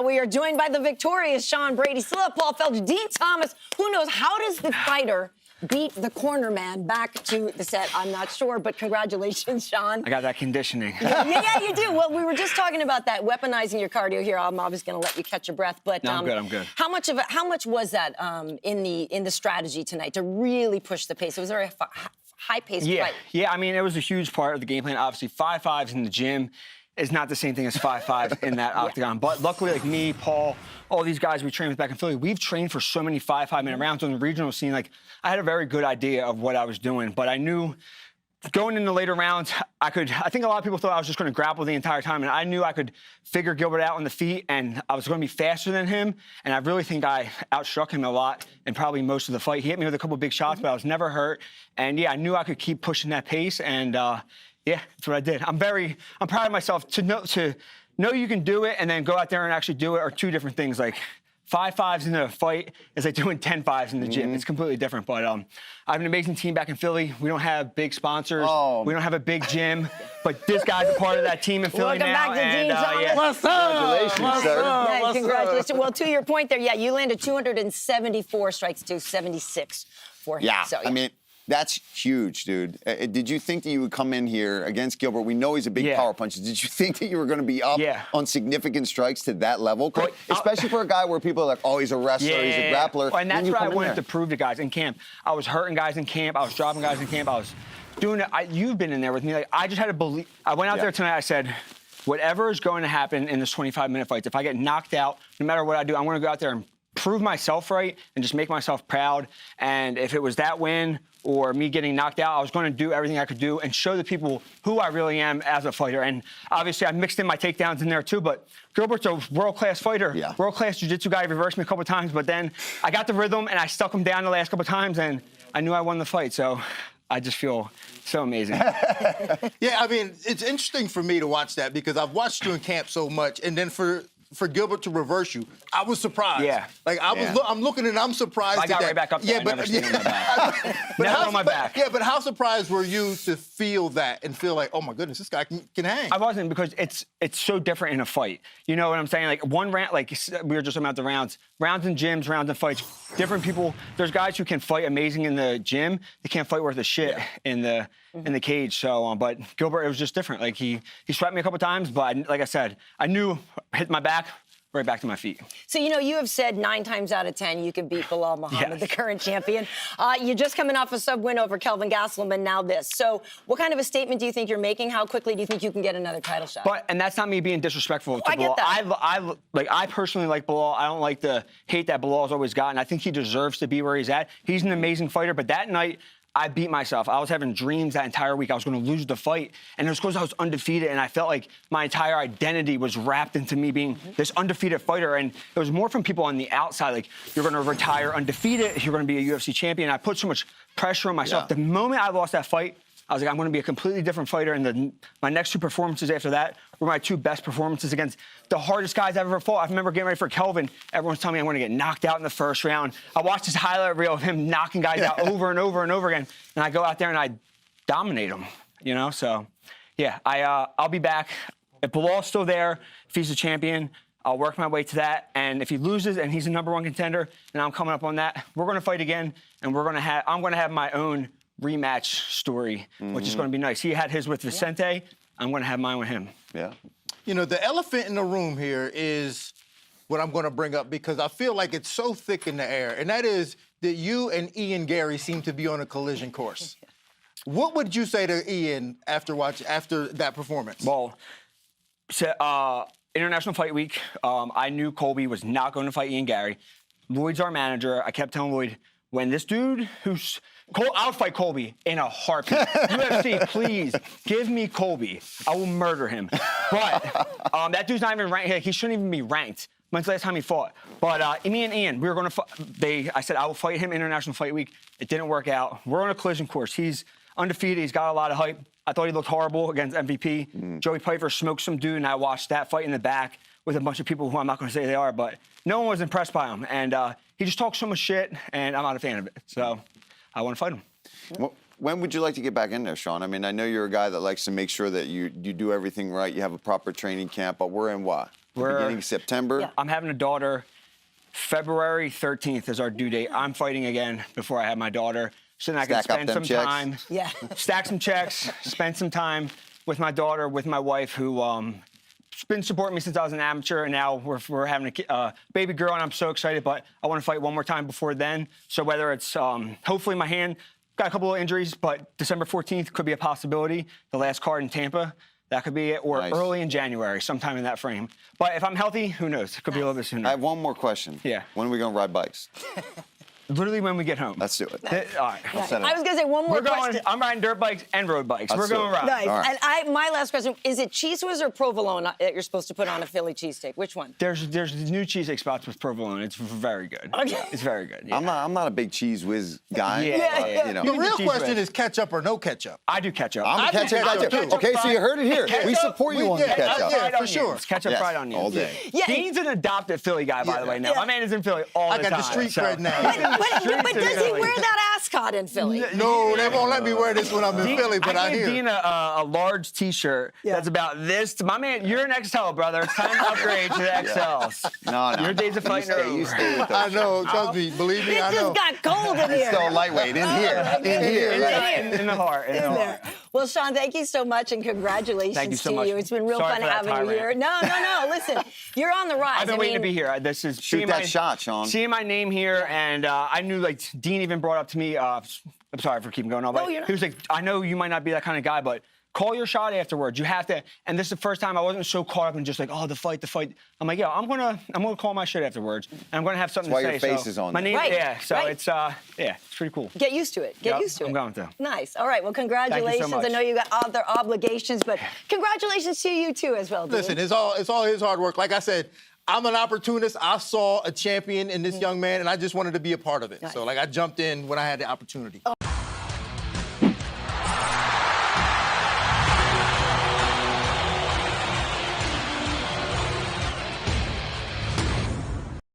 We are joined by the victorious Sean Brady, still at Paul Felder, Dean Thomas. Who knows? How does the fighter beat the corner man back to the set? I'm not sure, but congratulations, Sean. I got that conditioning. Yeah, you do. Well, we were just talking about that, weaponizing your cardio here. I'm obviously going to let you catch your breath, but no, I'm good. How much was that in the strategy tonight to really push the pace? It was a very high-paced fight. Yeah, I mean, it was a huge part of the game plan. Obviously, 5'5" in the gym is not the same thing as 5'5" in that octagon. But luckily, like me, Paul, all these guys we train with back in Philly, we've trained for so many 5'5" rounds on the regional scene. Like, I had a very good idea of what I was doing, but I knew going into later rounds, I think a lot of people thought I was just going to grapple the entire time, and I knew I could figure Gilbert out on the feet, and I was going to be faster than him, and I really think I outstruck him a lot in probably most of the fight. He hit me with a couple big shots, but I was never hurt, and yeah, I knew I could keep pushing that pace, and yeah, that's what I did. I'm proud of myself. To know you can do it and then go out there and actually do it are two different things. Like 5'5" in a fight is like doing 10'5" in the gym. It's completely different. But I have an amazing team back in Philly. We don't have big sponsors. We don't have a big gym. But this guy's a part of that team in Philly now. Welcome back to Dean Thomas. What's up? Congratulations, sir. Congratulations. Well, to your point there, yeah, you landed 274 strikes to 76 for him. Yeah, So, I mean, that's huge, dude. Did you think that you would come in here against Gilbert? We know he's a big power puncher. Did you think that you were going to be up on significant strikes to that level? Especially for a guy where people are like, oh, he's a wrestler, he's a grappler. And that's what I wanted to prove to guys in camp. I was hurting guys in camp. I was dropping guys in camp. I was doing it. You've been in there with me. Like, I just had to believe. I went out there tonight. I said, whatever is going to happen in this 25-minute fight, if I get knocked out, no matter what I do, I'm going to go out there and prove myself right and just make myself proud. And if it was that win or me getting knocked out, I was going to do everything I could do and show the people who I really am as a fighter. And obviously, I mixed in my takedowns in there too, but Gilbert's a world-class fighter, world-class jiu-jitsu guy. He reversed me a couple times, but then I got the rhythm and I stuck him down the last couple times, and I knew I won the fight. So I just feel so amazing. Yeah, I mean, it's interesting for me to watch that because I've watched you in camp so much, and then for Gilbert to reverse you, I was surprised. Yeah. Like, I'm looking and I'm surprised. I got right back up there. Yeah, I never stayed on my back. Never on my back. Yeah, but how surprised were you to feel that and feel like, oh my goodness, this guy can hang? I wasn't, because it's so different in a fight. You know what I'm saying? Like, one round, like we were just about the rounds in gyms, rounds in fights, different people. There's guys who can fight amazing in the gym. They can't fight worth a shit in the cage. So, but Gilbert, it was just different. Like, he swept me a couple times, but like I said, I knew hit my back, right back to my feet. So, you know, you have said 9 times out of 10 you can beat Belal Muhammad, the current champion. You're just coming off a sub-win over Kelvin Gastelum, now this. So what kind of a statement do you think you're making? How quickly do you think you can get another title shot? And that's not me being disrespectful to Belal. I get that. I personally like Belal. I don't like the hate that Belal's always gotten. I think he deserves to be where he's at. He's an amazing fighter, but that night, I beat myself. I was having dreams that entire week I was going to lose the fight, and it was because I was undefeated, and I felt like my entire identity was wrapped into me being this undefeated fighter, and it was more from people on the outside, like, you're going to retire undefeated, you're going to be a UFC champion. I put so much pressure on myself. The moment I lost that fight, I was like, I'm going to be a completely different fighter, and my next 2 performances after that were my 2 best performances against the hardest guys I've ever fought. I remember getting ready for Kelvin. Everyone's telling me I'm going to get knocked out in the first round. I watched this highlight reel of him knocking guys out over and over and over again, and I go out there and I dominate them, you know? So, yeah, I'll be back. If Belal's still there, if he's the champion, I'll work my way to that. And if he loses and he's a #1 contender, and I'm coming up on that, we're going to fight again, and I'm going to have my own rematch story, which is going to be nice. He had his with Vicente. I'm going to have mine with him. Yeah. You know, the elephant in the room here is what I'm going to bring up because I feel like it's so thick in the air, and that is that you and Ian Garry seem to be on a collision course. What would you say to Ian after that performance? Well, International Fight Week, I knew Colby was not going to fight Ian Garry. Lloyd's our manager. I kept telling Lloyd, when this dude I'll fight Colby in a heartbeat. UFC, please, give me Colby. I will murder him. But that dude's not even ranked. He shouldn't even be ranked. When's the last time he fought? But me and Ian, we were going to I said, I will fight him International Fight Week. It didn't work out. We're on a collision course. He's undefeated. He's got a lot of hype. I thought he looked horrible against MVP. Joey Piper smoked some dude, and I watched that fight in the back with a bunch of people who I'm not going to say they are, but no one was impressed by him. And he just talks so much shit, and I'm not a fan of it. So I want to fight him. Well, when would you like to get back in there, Sean? I mean, I know you're a guy that likes to make sure that you do everything right, you have a proper training camp, but we're in what? Beginning of September. Yeah. I'm having a daughter. February 13th is our due date. I'm fighting again before I have my daughter. So then I can spend some time, stack some checks, spend some time with my daughter, with my wife, who been supporting me since I was an amateur, and now we're having a baby girl, and I'm so excited. But I want to fight one more time before then. So whether it's hopefully my hand got a couple of injuries, but December 14th could be a possibility. The last card in Tampa. That could be it, or early in January, sometime in that frame. But if I'm healthy, who knows? It could be a little bit sooner. I have one more question. Yeah. When are we going to ride bikes? Literally when we get home. Let's do it. All right. I was going to say one more question. I'm riding dirt bikes and road bikes. Let's We're going to ride. Nice. All right. And my last question, is it cheese whiz or provolone that you're supposed to put on a Philly cheesesteak? Which one? There's new cheesesteak spots with provolone. It's very good. Okay. It's very good. Yeah. I'm not a big cheese whiz guy. Yeah. You know. The real cheese question whiz. is ketchup or no ketchup. I do ketchup. I'm a I do ketchup guy ketchup too. too. Okay, so you heard it here. We support you on the ketchup. Yeah, for sure. Ketchup Yes, fried onions. all day. Yeah. Dean's an adopted Philly guy, by the way, now. Yeah. My man is in Philly all the I time. got the street so- cred now. But does he wear that ascot in Philly? No, they won't let me wear this when I'm in Philly, but I gave hear. Dean a large T-shirt that's about this. My man, you're an XL, brother. It's time to upgrade to the XLs. No. Your days of fighting are You over. stay with I those. know, trust me, believe me, It I know. just got cold in here. Still lightweight in here. In here. In the heart. In the heart. Well, Sean, thank you so much and congratulations Thank you so to much. you. It's been real Sorry fun for that having you tirade. here. No. Listen, you're on the rise. I've been waiting to be here. This is Shoot that shot, Sean. Seeing my name here, and I knew, like, Dean even brought up to me. I'm sorry for keeping going on, but No, you're not. he was like, I know you might not be that kind of guy, but call your shot afterwards. You have to. And this is the first time I wasn't so caught up in just like, oh, the fight. I'm like, yeah, I'm gonna call my shit afterwards, and I'm gonna have something That's to why say. your face is on My there. name, Right, yeah. So right. it's it's pretty cool. Get used to it. Get used to it. I'm going to. Nice. All right. Well, congratulations. much. I know you got other obligations, but congratulations to you too as well, Dean. Listen, it's all his hard work. Like I said, I'm an opportunist. I saw a champion in this young man, and I just wanted to be a part of it. Nice. So, like, I jumped in when I had the opportunity.